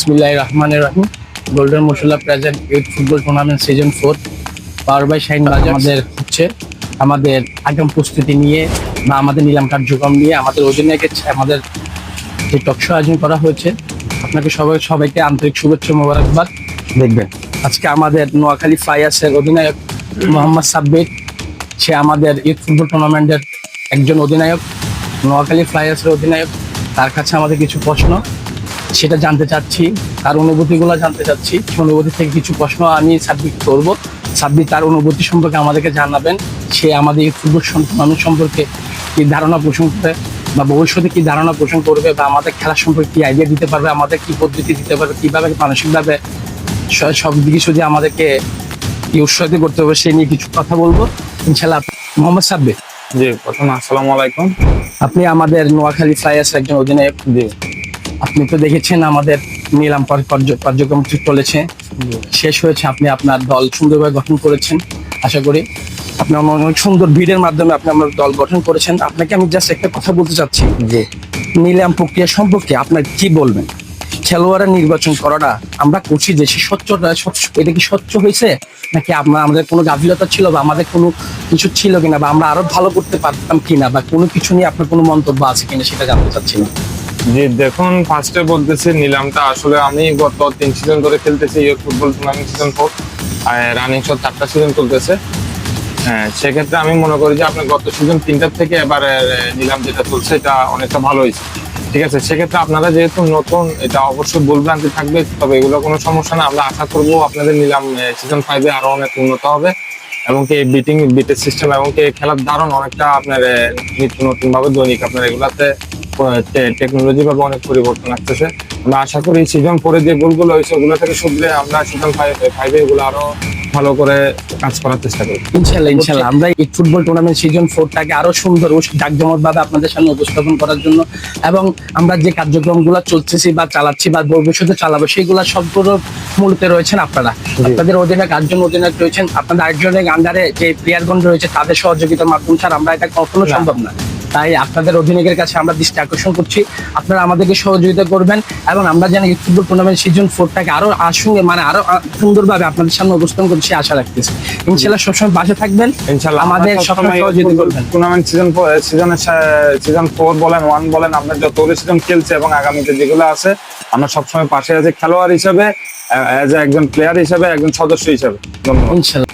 বিসমিল্লাহির রহমানির রহিম। Golden masala present youth football tournament season 4 power by shine Bazar আমাদের আগাম প্রস্তুতি নিয়ে বা আমাদের নিলাম কার্যক্রম নিয়ে আমাদের অধিনায়কের আমাদের যে টক শো আয়োজন করা হয়েছে। আপনাকে সবাইকে আন্তরিক শুভেচ্ছা মোবারকবাদ। দেখবেন আজকে আমাদের নোয়াখালী ফ্লাইয়ার্সের অধিনায়ক মোহাম্মদ সাব্বির, সে আমাদের ইউথ ফুটবল টুর্নামেন্টের একজন অধিনায়ক, নোয়াখালী ফ্লাইয়ার্সের অধিনায়ক। তার কাছে আমাদের কিছু প্রশ্ন, সেটা জানতে চাচ্ছি, তার অনুভূতিগুলো জানতে চাচ্ছি। অনুভূতি থেকে কিছু প্রশ্ন আমি সাব্বির করবো। সাব্বির তার অনুভূতি সম্পর্কে আমাদেরকে জানাবেন। সে আমাদের এই ফুটবল টুর্নামেন্ট সম্পর্কে কি ধারণা পোষণ করে বা ভবিষ্যতে কি ধারণা পোষণ করবে বা আমাদের খেলা সম্পর্কে কি আইডিয়া দিতে পারবে, আমাদের কি পদ্ধতি দিতে পারবে, কিভাবে মানসিকভাবে সব দিকে যদি আমাদেরকে কি উৎসাহিত করতে হবে, সে নিয়ে কিছু কথা বলবো ইনশাল্লাহ। মোহাম্মদ সাব্বির, জি, প্রথমে আসসালামু আলাইকুম। আপনি আমাদের নোয়াখালী ফ্লাইয়ার্স একজন অধিনায়ক। জি, আপনি তো দেখেছেন আমাদের নিলাম কার্যক্রম চলেছে, শেষ হয়েছে। আপনি আপনার দল সুন্দরভাবে গঠন করেছেন। আশা করি আপনি অনেক সুন্দর ভিড়ের মাধ্যমে আপনি আমার দল গঠন করেছেন। আপনাকে আমি জাস্ট একটা কথা বলতে চাচ্ছি যে নিলাম প্রক্রিয়া সম্পর্কে আপনার কি বলবেন? খেলোয়াড়ের নির্বাচন করাটা আমরা করছি যে সে এটা কি স্বচ্ছ হয়েছে, নাকি আমাদের কোনো গাফিলতা ছিল বা আমাদের কোনো কিছু ছিল কিনা, বা আমরা আরো ভালো করতে পারতাম কিনা, বা কোনো কিছু নিয়ে আপনার কোনো মন্তব্য আছে কিনা সেটা জানতে চাচ্ছিলাম। জি, দেখুন, ফার্স্টে বলতেছি নিলামটা আসলে আমি গত 3 সিজন ধরে খেলতেছি ইউথ ফুটবল টুর্নামেন্ট সিজন 4, আর রানিং 4টা সিজন চলতেছে। হ্যাঁ, সেক্ষেত্রে আমি মনে করি যে আপনার গত সিজন 3টার থেকে এবার নিলাম যেটা চলছে এটা অনেকটা ভালো হয়েছে। ঠিক আছে, সেক্ষেত্রে আপনারা যেহেতু নতুন, এটা অবশ্যই ভুলভ্রান্তি থাকবে, তবে এগুলো কোনো সমস্যা না। আমরা আশা করবো আপনাদের নিলাম সিজন 5-এ আরো অনেক উন্নত হবে এবং কি বিটের সিস্টেম এবং কি খেলার ধারণ অনেকটা আপনার নিত্য নতুন ভাবে দৈনিক আপনার এগুলাতে টেকনোলজি ভাবে অনেক পরিবর্তন আসতেছে। আমরা আশা করি সিজন 4-এ যে গোলগুলো হয়েছে ওগুলো থেকে শুধরে আমরা সিজন 5-এ এগুলো আরো ভালো করে কাজ করার চেষ্টা করি ইনশাল্লাহ আমরা এই ফুটবল টুর্নামেন্ট সিজন 4টাকে আরো সুন্দর ও জাঁকজমক ভাবে আপনাদের সামনে উপস্থাপন করার জন্য, এবং আমরা যে কার্যক্রমগুলো চলতেছি বা চালাচ্ছি বা ভবিষ্যতে চালাবো সেগুলো সবগুলো মূলতে রয়েছেন আপনারা। আপনাদের অধিনায়ক 8জন অধিনায়ক রয়েছেন, আপনাদের 8জনের আন্ডারে যে প্লেয়ারগণ রয়েছে তাদের সহযোগিতার মাধ্যমে ছাড়া আমরা এটা কখনো সম্ভব না। তাই আপনাদের অধিনায়কের কাছে আমরা দৃষ্টি আকর্ষণ করছি, আপনারা আমাদেরকে সহযোগিতা করবেন এবং আমরা যেন ইউথ ফুটবল টুর্নামেন্ট সিজন 4টাকে আরো আরো সুন্দরভাবে আপনাদের সামনে উপস্থাপন করছি আশা রাখতেছি। ইনশাল্লাহ সবসময় পাশে থাকবেন, ইনশাল্লাহ। আমাদের সবসময় সহযোগিতা করবেন। টুর্নামেন্ট সিজন 4 বলেন 1 বলেন, আমরা যতগুলো সিজন খেলছে এবং আগামীতে যেগুলো আছে আমরা সবসময় পাশে আছি, খেলোয়াড় হিসেবে, একজন প্লেয়ার হিসেবে, একজন সদস্য হিসেবে। ধন্যবাদ। ইনশাল্লাহ।